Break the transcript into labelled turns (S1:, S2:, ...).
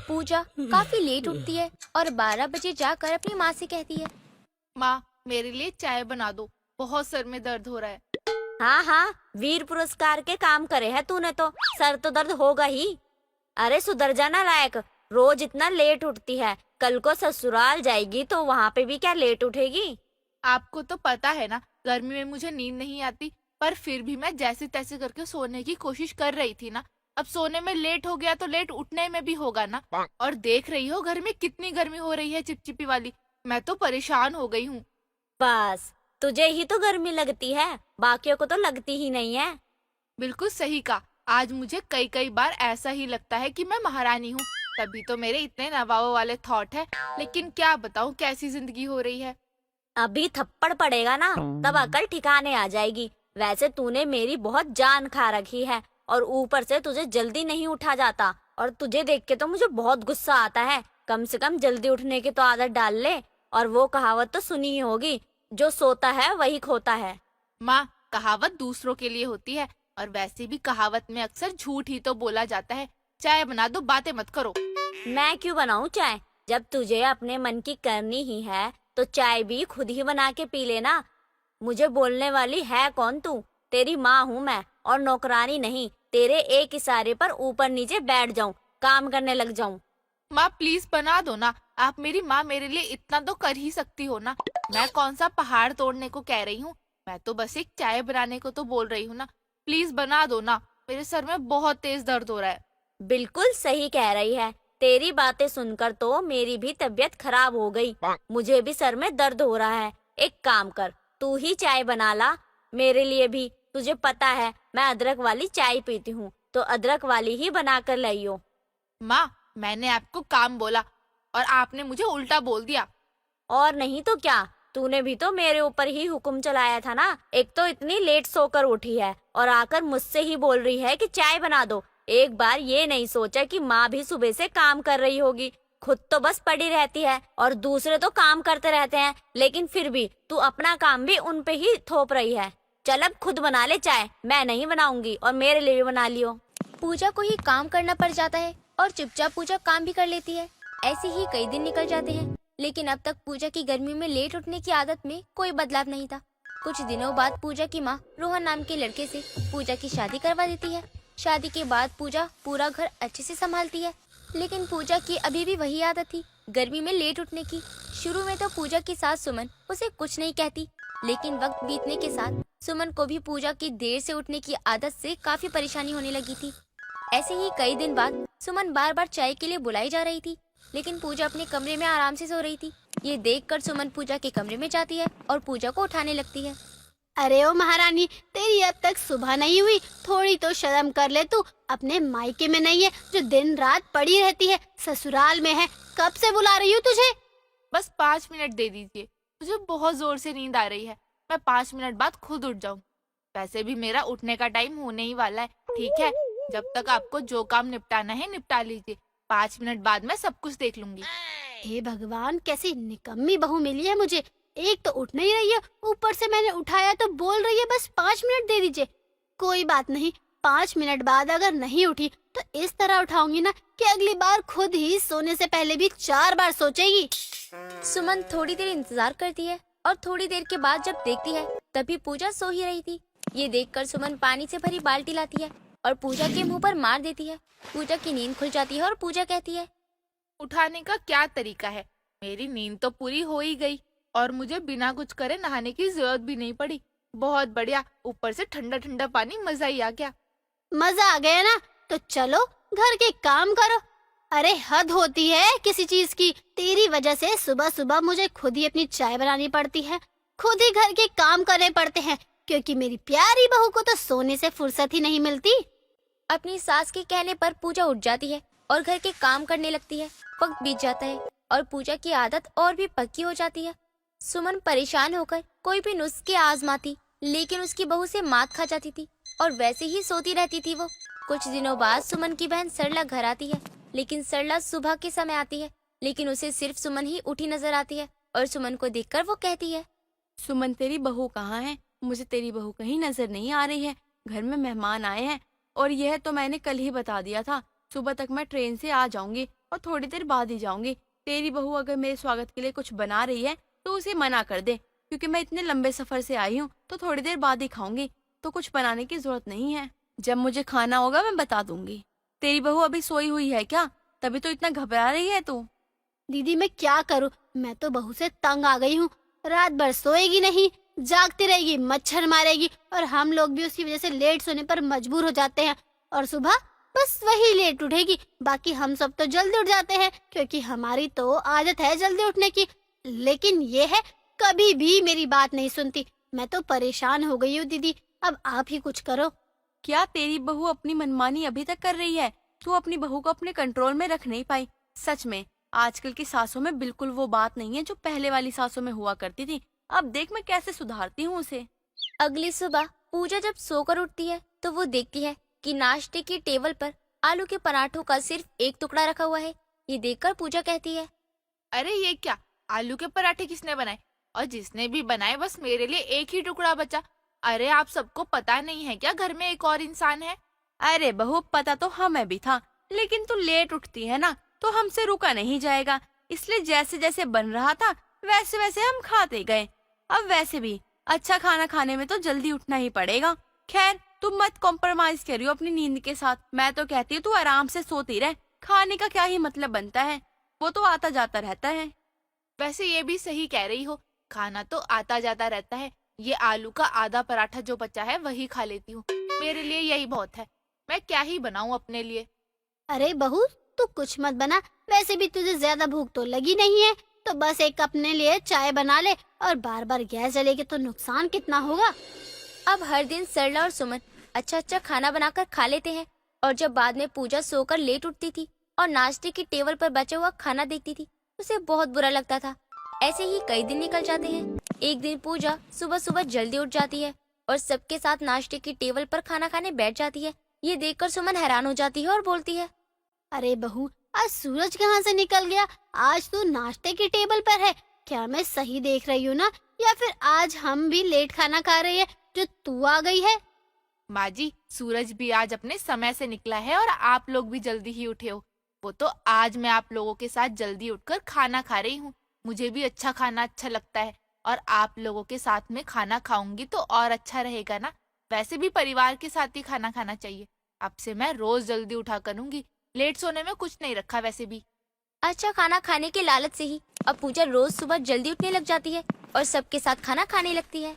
S1: पूजा काफी लेट उठती है और 12 बजे जाकर अपनी माँ से कहती है,
S2: माँ, मेरे लिए चाय बना दो, बहुत सर में दर्द हो रहा है।
S3: हाँ हाँ, वीर पुरस्कार के काम करे है तूने तो, सर तो दर्द होगा ही। अरे सुधर जाना लायक, रोज इतना लेट उठती है, कल को ससुराल जाएगी तो वहाँ पे भी क्या लेट उठेगी।
S2: आपको तो पता है ना, गर्मी में मुझे नींद नहीं आती, पर फिर भी मैं जैसे तैसे करके सोने की कोशिश कर रही थी ना। अब सोने में लेट हो गया तो लेट उठने में भी होगा ना। और देख रही हो घर में कितनी गर्मी हो रही है, चिपचिपी वाली। मैं तो परेशान हो गई हूँ।
S3: बस तुझे ही तो गर्मी लगती है, बाकियों को तो लगती ही नहीं है।
S2: बिल्कुल सही कहा। आज मुझे कई कई बार ऐसा ही लगता है कि मैं महारानी हूँ। तभी तो मेरे इतने नवाबों वाले थॉट है। लेकिन क्या बताऊँ कैसी जिंदगी हो रही है।
S3: अभी थप्पड़ पड़ेगा ना, तब अकल ठिकाने आ जाएगी। वैसे तूने मेरी बहुत जान खा रखी है, और ऊपर से तुझे जल्दी नहीं उठा जाता, और तुझे देख के तो मुझे बहुत गुस्सा आता है। कम से कम जल्दी उठने की तो आदत डाल ले। और वो कहावत तो सुनी ही होगी, जो सोता है वही खोता है।
S2: माँ, कहावत दूसरों के लिए होती है, और वैसे भी कहावत में अक्सर झूठ ही तो बोला जाता है। चाय बना दो, बातें मत करो।
S3: मैं क्यों बनाऊं चाय? जब तुझे अपने मन की करनी ही है तो चाय भी खुद ही बना के पी लेना। मुझे बोलने वाली है कौन तू? तेरी माँ हूँ मैं, और नौकरानी नहीं। तेरे एक इशारे पर ऊपर नीचे बैठ जाऊं, काम करने लग जाऊं।
S2: माँ प्लीज बना दो ना। आप मेरी माँ, मेरे लिए इतना तो कर ही सकती हो ना। मैं कौन सा पहाड़ तोड़ने को कह रही हूँ। मैं तो बस एक चाय बनाने को तो बोल रही हूँ ना। प्लीज बना दो ना। मेरे सर में बहुत तेज दर्द हो रहा है।
S3: बिल्कुल सही कह रही है। तेरी बातें सुनकर तो मेरी भी तबीयत खराब हो गई। मुझे भी सर में दर्द हो रहा है। एक काम कर, तू ही चाय बना ला मेरे लिए भी। तुझे पता है मैं अदरक वाली चाय पीती हूँ, तो अदरक वाली ही बना कर लाइयो।
S2: माँ, मैंने आपको काम बोला और आपने मुझे उल्टा बोल दिया।
S3: और नहीं तो क्या, तूने भी तो मेरे ऊपर ही हुक्म चलाया था ना। एक तो इतनी लेट सोकर उठी है, और आकर मुझसे ही बोल रही है कि चाय बना दो। एक बार ये नहीं सोचा कि माँ भी सुबह से काम कर रही होगी। खुद तो बस पड़ी रहती है, और दूसरे तो काम करते रहते हैं, लेकिन फिर भी तू अपना काम भी उन पे ही थोप रही है। चल अब खुद बना ले चाय, मैं नहीं बनाऊंगी, और मेरे लिए भी बना लियो।
S1: पूजा को ही काम करना पड़ जाता है और चुपचाप पूजा काम भी कर लेती है। ऐसे ही कई दिन निकल जाते हैं, लेकिन अब तक पूजा की गर्मी में लेट उठने की आदत में कोई बदलाव नहीं था। कुछ दिनों बाद पूजा की माँ रोहन नाम के लड़के से पूजा की शादी करवा देती है। शादी के बाद पूजा पूरा घर अच्छे से संभालती है, लेकिन पूजा की अभी भी वही आदत थी, गर्मी में लेट उठने की। शुरू में तो पूजा की सास सुमन उसे कुछ नहीं कहती, लेकिन वक्त बीतने के साथ सुमन को भी पूजा की देर से उठने की आदत से काफी परेशानी होने लगी थी। ऐसे ही कई दिन बाद सुमन बार बार चाय के लिए बुलाई जा रही थी, लेकिन पूजा अपने कमरे में आराम से सो रही थी। ये देखकर सुमन पूजा के कमरे में जाती है और पूजा को उठाने लगती है।
S4: अरे ओ महारानी, तेरी अब तक सुबह नहीं हुई? थोड़ी तो शर्म कर ले तू। अपने मायके में नहीं है जो दिन रात पड़ी रहती है, ससुराल में है। कब से बुला रही हूँ तुझे?
S2: बस 5 मिनट दे दीजिए, मुझे बहुत जोर से नींद आ रही है। मैं 5 मिनट बाद खुद उठ जाऊँ। वैसे भी मेरा उठने का टाइम होने ही वाला है। ठीक है, जब तक आपको जो काम निपटाना है निपटा लीजिए। 5 मिनट बाद मैं सब कुछ देख लूंगी।
S4: हे भगवान, कैसी निकम्मी बहू मिली है मुझे। एक तो उठ नहीं रही है, ऊपर से मैंने उठाया तो बोल रही है बस 5 मिनट दे दीजिए। कोई बात नहीं, 5 मिनट बाद अगर नहीं उठी तो इस तरह उठाऊंगी ना कि अगली बार खुद ही सोने से पहले भी 4 बार सोचेगी।
S1: सुमन थोड़ी देर इंतजार करती है और थोड़ी देर के बाद जब देखती है तभी पूजा सो ही रही थी। ये देखकर सुमन पानी से भरी बाल्टी लाती है और पूजा के मुंह पर मार देती है। पूजा की नींद खुल जाती है और पूजा कहती है,
S2: उठाने का क्या तरीका है? मेरी नींद तो पूरी हो ही गई और मुझे बिना कुछ करे नहाने की जरूरत भी नहीं पड़ी। बहुत बढ़िया, ऊपर से ठंडा ठंडा पानी, मजा ही आ गया।
S4: मजा आ गया ना? तो चलो घर के काम करो। अरे हद होती है किसी चीज की। तेरी वजह से सुबह सुबह मुझे खुद ही अपनी चाय बनानी पड़ती है, खुद ही घर के काम करने पड़ते हैं, क्योंकि मेरी प्यारी बहू को तो सोने से फुर्सत ही नहीं मिलती।
S1: अपनी सास के कहने पर पूजा उठ जाती है और घर के काम करने लगती है। वक्त बीत जाता है और पूजा की आदत और भी पक्की हो जाती है। सुमन परेशान होकर कोई भी नुस्खे आजमाती, लेकिन उसकी बहू से मात खा जाती थी और वैसे ही सोती रहती थी वो। कुछ दिनों बाद सुमन की बहन सरला घर आती है, लेकिन सरला सुबह के समय आती है, लेकिन उसे सिर्फ सुमन ही उठी नजर आती है और सुमन को देखकर वो कहती है,
S5: सुमन, तेरी बहू कहाँ है? मुझे तेरी बहू कहीं नजर नहीं आ रही है। घर में मेहमान आए हैं, और यह तो मैंने कल ही बता दिया था। सुबह तक मैं ट्रेन से आ जाऊंगी, और थोड़ी देर बाद ही जाऊंगी। तेरी बहू अगर मेरे स्वागत के लिए कुछ बना रही है तो उसे मना कर दे, क्योंकि मैं इतने लंबे सफर से आई हूँ तो थोड़ी देर बाद ही खाऊंगी, तो कुछ बनाने की जरूरत नहीं है। जब मुझे खाना होगा मैं बता दूंगी। तेरी बहू अभी सोई हुई है क्या? तभी तो इतना घबरा रही है तू।
S4: दीदी मैं क्या करूं, मैं तो बहू से तंग आ गई हूँ। रात भर सोएगी नहीं, जागती रहेगी, मच्छर मारेगी, और हम लोग भी उसकी वजह से लेट सोने पर मजबूर हो जाते हैं। और सुबह बस वही लेट उठेगी, बाकी हम सब तो जल्दी उठ जाते हैं क्योंकि हमारी तो आदत है जल्दी उठने की। लेकिन ये है, कभी भी मेरी बात नहीं सुनती। मैं तो परेशान हो गई हूँ दीदी, अब आप ही कुछ करो।
S5: क्या तेरी बहू अपनी मनमानी अभी तक कर रही है? तू अपनी बहू को अपने कंट्रोल में रख नहीं पाई। सच में आजकल की सासों में बिल्कुल वो बात नहीं है जो पहले वाली सासों में हुआ करती थी। अब देख मैं कैसे सुधारती हूँ उसे।
S1: अगली सुबह पूजा जब सोकर उठती है तो वो देखती है कि नाश्ते की टेबल पर आलू के पराठों का सिर्फ एक टुकड़ा रखा हुआ है। ये देखकर पूजा कहती है,
S2: अरे ये क्या, आलू के पराठे किसने बनाए? और जिसने भी बनाए बस मेरे लिए एक ही टुकड़ा बचा। अरे आप सबको पता नहीं है क्या घर में एक और इंसान है?
S5: अरे बहू पता तो हमें भी था, लेकिन तू लेट उठती है ना तो हमसे रुका नहीं जाएगा, इसलिए जैसे जैसे बन रहा था वैसे वैसे हम खाते गए। अब वैसे भी अच्छा खाना खाने में तो जल्दी उठना ही पड़ेगा। खैर तुम मत कॉम्प्रोमाइज करियो अपनी नींद के साथ। मैं तो कहती हूँ तू आराम से सोती रह। खाने का क्या ही मतलब बनता है, वो तो आता जाता रहता है।
S2: वैसे ये भी सही कह रही हो, खाना तो आता जाता रहता है। ये आलू का आधा पराठा जो बचा है वही खा लेती हूँ, मेरे लिए यही बहुत है। मैं क्या ही बनाऊं अपने लिए।
S4: अरे बहू तू कुछ मत बना, वैसे भी तुझे ज्यादा भूख तो लगी नहीं है, तो बस एक अपने लिए चाय बना ले, और बार बार गैस जलेगी तो नुकसान कितना होगा।
S1: अब हर दिन सरला और सुमन अच्छा अच्छा खाना बनाकर खा लेते हैं। और जब बाद में पूजा सोकर लेट उठती थी और नाश्ते की टेबल पर बचा हुआ खाना देखती थी, उसे बहुत बुरा लगता था। ऐसे ही कई दिन निकल जाते हैं। एक दिन पूजा सुबह सुबह जल्दी उठ जाती है और सबके साथ नाश्ते की टेबल पर खाना खाने बैठ जाती है। ये देखकर सुमन हैरान हो जाती है और बोलती है,
S4: अरे बहू आज सूरज कहाँ से निकल गया? आज तू नाश्ते की टेबल पर है, क्या मैं सही देख रही हूँ ना? या फिर आज हम भी लेट खाना खा रहे हैं जो तू आ गई है?
S2: माँ जी, सूरज भी आज अपने समय से निकला है और आप लोग भी जल्दी ही उठे हो। वो तो आज मैं आप लोगों के साथ जल्दी उठकर खाना खा रही हूँ। मुझे भी अच्छा खाना अच्छा लगता है और आप लोगों के साथ में खाना खाऊंगी तो और अच्छा रहेगा ना। वैसे भी परिवार के साथ ही खाना खाना चाहिए। अब से मैं रोज जल्दी उठा करूंगी। लेट सोने में कुछ नहीं रखा वैसे भी।
S1: अच्छा खाना खाने के लालच से ही अब पूजा रोज सुबह जल्दी उठने लग जाती है और सबके साथ खाना खाने लगती है।